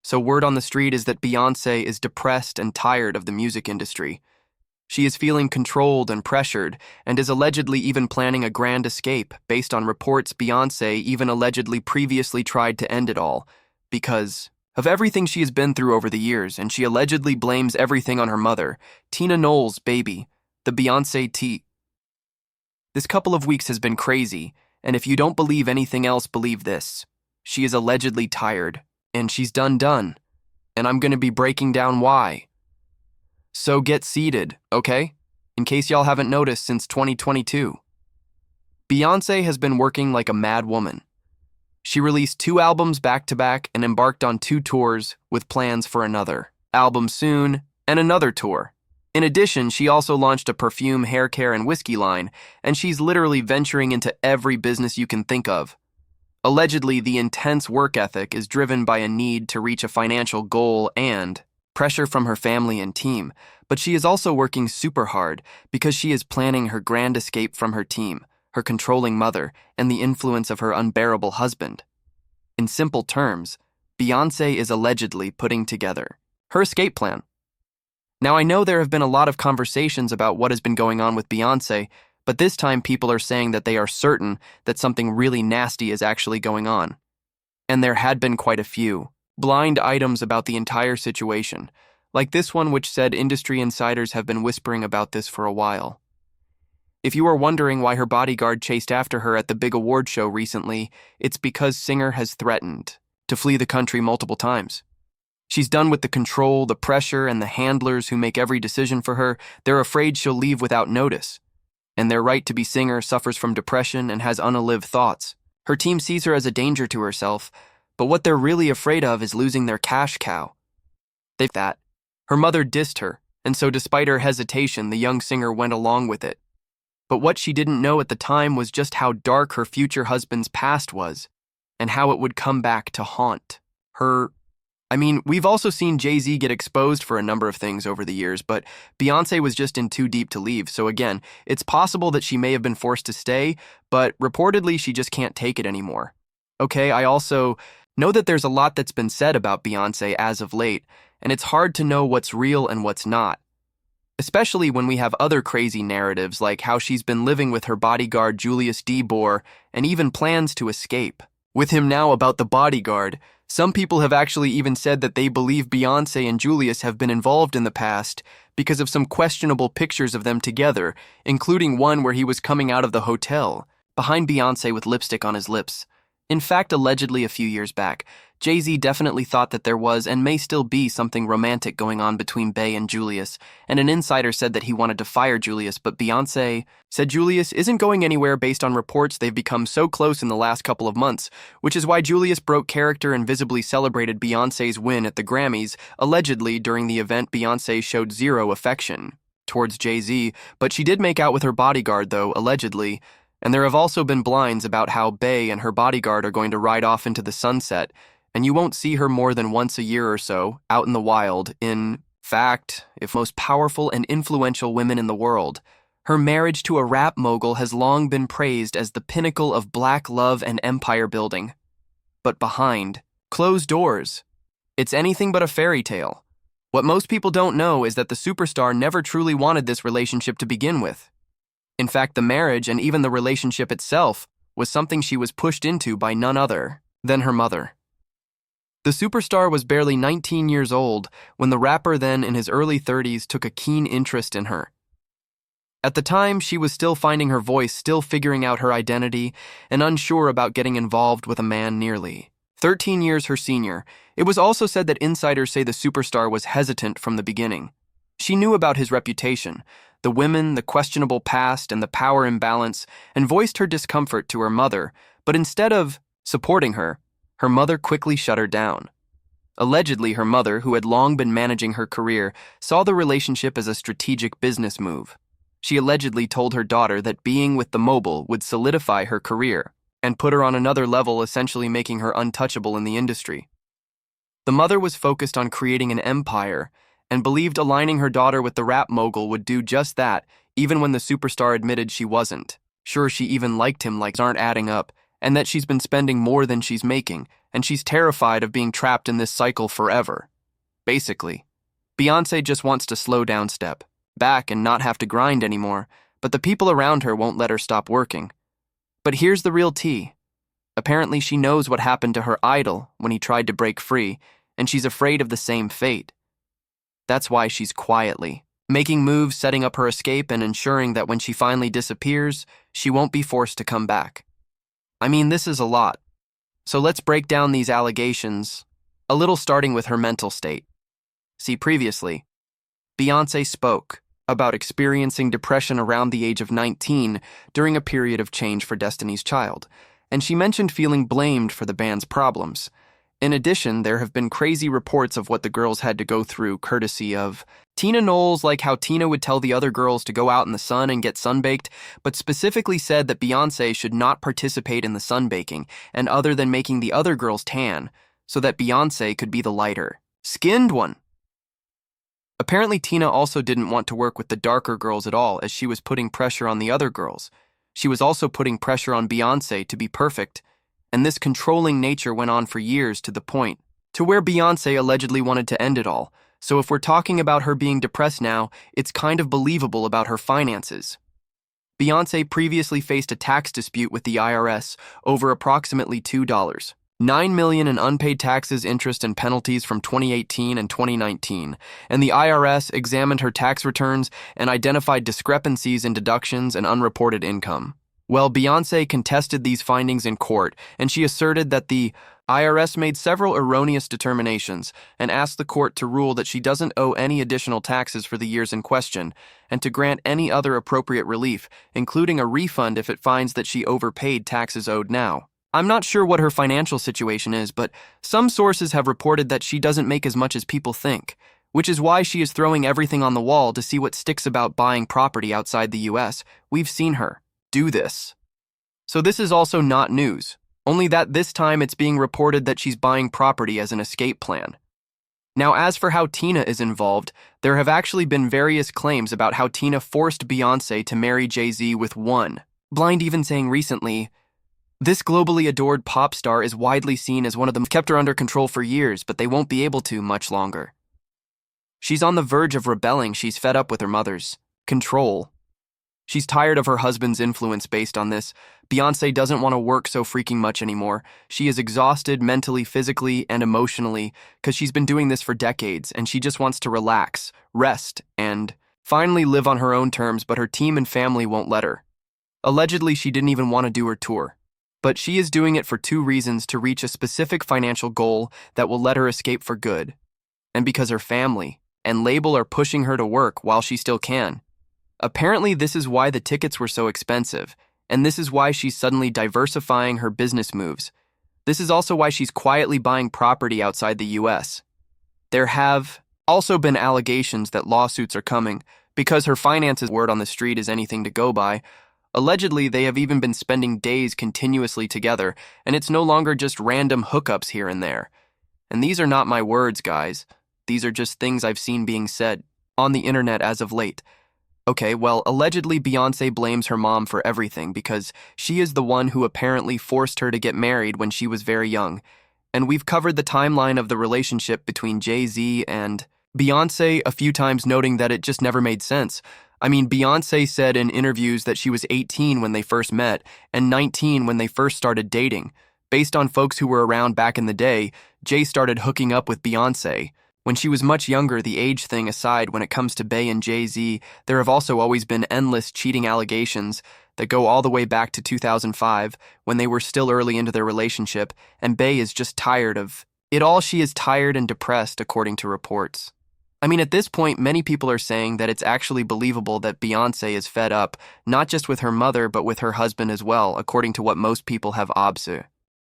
So word on the street is that Beyoncé is depressed and tired of the music industry. She is feeling controlled and pressured, and is allegedly even planning a grand escape. Based on reports, Beyoncé even allegedly previously tried to end it all because of everything she has been through over the years, and she allegedly blames everything on her mother, Tina Knowles' baby, the Beyoncé T. This couple of weeks has been crazy, and if you don't believe anything else, believe this. She is allegedly tired, and she's done, and I'm going to be breaking down why. So get seated, okay? In case y'all haven't noticed since 2022. Beyoncé has been working like a mad woman. She released 2 albums back-to-back and embarked on 2 tours with plans for another album soon and another tour. In addition, she also launched a perfume, hair care, and whiskey line, and she's literally venturing into every business you can think of. Allegedly, the intense work ethic is driven by a need to reach a financial goal and pressure from her family and team, but she is also working super hard because she is planning her grand escape from her team, her controlling mother, and the influence of her unbearable husband. In simple terms, Beyoncé is allegedly putting together her escape plan. Now, I know there have been a lot of conversations about what has been going on with Beyoncé, but this time people are saying that they are certain that something really nasty is actually going on. And there had been quite a few blind items about the entire situation, like this one which said industry insiders have been whispering about this for a while. If you are wondering why her bodyguard chased after her at the big award show recently, it's because singer has threatened to flee the country multiple times. She's done with the control, the pressure, and the handlers who make every decision for her. They're afraid she'll leave without notice. And their right to be singer suffers from depression and has unalived thoughts. Her team sees her as a danger to herself, but what they're really afraid of is losing their cash cow. Her mother dissed her, and so despite her hesitation, the young singer went along with it. But what she didn't know at the time was just how dark her future husband's past was, and how it would come back to haunt her. We've also seen Jay-Z get exposed for a number of things over the years, but Beyoncé was just in too deep to leave. So again, it's possible that she may have been forced to stay, but reportedly she just can't take it anymore. Okay, I also know that there's a lot that's been said about Beyoncé as of late, and it's hard to know what's real and what's not. Especially when we have other crazy narratives like how she's been living with her bodyguard Julius DeBoer and even plans to escape with him now about the bodyguard. Some people have actually even said that they believe Beyoncé and Julius have been involved in the past because of some questionable pictures of them together, including one where he was coming out of the hotel behind Beyoncé with lipstick on his lips. In fact, allegedly a few years back, Jay-Z definitely thought that there was and may still be something romantic going on between Bey and Julius, and an insider said that he wanted to fire Julius, but Beyoncé said Julius isn't going anywhere based on reports they've become so close in the last couple of months, which is why Julius broke character and visibly celebrated Beyoncé's win at the Grammys. Allegedly, during the event, Beyoncé showed zero affection towards Jay-Z, but she did make out with her bodyguard, though, allegedly. And there have also been blinds about how Bey and her bodyguard are going to ride off into the sunset, and you won't see her more than once a year or so, out in the wild. In fact, if most powerful and influential women in the world, her marriage to a rap mogul has long been praised as the pinnacle of black love and empire building. But behind closed doors, it's anything but a fairy tale. What most people don't know is that the superstar never truly wanted this relationship to begin with. In fact, the marriage and even the relationship itself was something she was pushed into by none other than her mother. The superstar was barely 19 years old when the rapper, then in his early 30s, took a keen interest in her. At the time, she was still finding her voice, still figuring out her identity, and unsure about getting involved with a man nearly 13 years her senior. It was also said that insiders say the superstar was hesitant from the beginning. She knew about his reputation, the women, the questionable past, and the power imbalance, and voiced her discomfort to her mother, but instead of supporting her, her mother quickly shut her down. Allegedly, her mother, who had long been managing her career, saw the relationship as a strategic business move. She allegedly told her daughter that being with the mogul would solidify her career and put her on another level, essentially making her untouchable in the industry. The mother was focused on creating an empire and believed aligning her daughter with the rap mogul would do just that, even when the superstar admitted she wasn't. Sure, she even liked him like aren't adding up, and that she's been spending more than she's making, and she's terrified of being trapped in this cycle forever. Basically, Beyoncé just wants to slow down, step back, and not have to grind anymore, but the people around her won't let her stop working. But here's the real tea. Apparently, she knows what happened to her idol when he tried to break free, and she's afraid of the same fate. That's why she's quietly making moves, setting up her escape, and ensuring that when she finally disappears, she won't be forced to come back. I mean, this is a lot. So let's break down these allegations, a little starting with her mental state. See, previously, Beyoncé spoke about experiencing depression around the age of 19 during a period of change for Destiny's Child, and she mentioned feeling blamed for the band's problems. In addition, there have been crazy reports of what the girls had to go through courtesy of Tina Knowles, like how Tina would tell the other girls to go out in the sun and get sunbaked, but specifically said that Beyoncé should not participate in the sunbaking, and other than making the other girls tan, so that Beyoncé could be the lighter skinned one. Apparently, Tina also didn't want to work with the darker girls at all, as she was putting pressure on the other girls. She was also putting pressure on Beyoncé to be perfect, and this controlling nature went on for years to the point to where Beyoncé allegedly wanted to end it all. So if we're talking about her being depressed now, it's kind of believable about her finances. Beyoncé previously faced a tax dispute with the IRS over approximately $2.9 million in unpaid taxes, interest, and penalties from 2018 and 2019, and the IRS examined her tax returns and identified discrepancies in deductions and unreported income. Well, Beyoncé contested these findings in court, and she asserted that the IRS made several erroneous determinations and asked the court to rule that she doesn't owe any additional taxes for the years in question, and to grant any other appropriate relief, including a refund if it finds that she overpaid taxes owed now. I'm not sure what her financial situation is, but some sources have reported that she doesn't make as much as people think, which is why she is throwing everything on the wall to see what sticks about buying property outside the US. We've seen her do this. So this is also not news, only that this time it's being reported that she's buying property as an escape plan. Now, as for how Tina is involved, there have actually been various claims about how Tina forced Beyoncé to marry Jay-Z with one. Blind even saying recently, this globally adored pop star is widely seen as one of them kept her under control for years, but they won't be able to much longer. She's on the verge of rebelling. She's fed up with her mother's control. She's tired of her husband's influence based on this. Beyoncé doesn't want to work so freaking much anymore. She is exhausted mentally, physically, and emotionally because she's been doing this for decades, and she just wants to relax, rest, and finally live on her own terms, but her team and family won't let her. Allegedly, she didn't even want to do her tour. But she is doing it for two reasons: to reach a specific financial goal that will let her escape for good, and because her family and label are pushing her to work while she still can. Apparently, this is why the tickets were so expensive, and this is why she's suddenly diversifying her business moves. This is also why she's quietly buying property outside the US. There have also been allegations that lawsuits are coming because her finances, word on the street is anything to go by. Allegedly, they have even been spending days continuously together, and it's no longer just random hookups here and there. And these are not my words, guys. These are just things I've seen being said on the internet as of late. Okay, well, allegedly Beyoncé blames her mom for everything because she is the one who apparently forced her to get married when she was very young. And we've covered the timeline of the relationship between Jay-Z and Beyoncé a few times, noting that it just never made sense. I mean, Beyoncé said in interviews that she was 18 when they first met and 19 when they first started dating. Based on folks who were around back in the day, Jay started hooking up with Beyoncé when she was much younger. The age thing aside, when it comes to Bey and Jay-Z, there have also always been endless cheating allegations that go all the way back to 2005 when they were still early into their relationship, and Bey is just tired of it all. She is tired and depressed, according to reports. I mean, at this point, many people are saying that it's actually believable that Beyoncé is fed up, not just with her mother, but with her husband as well, according to what most people have observed.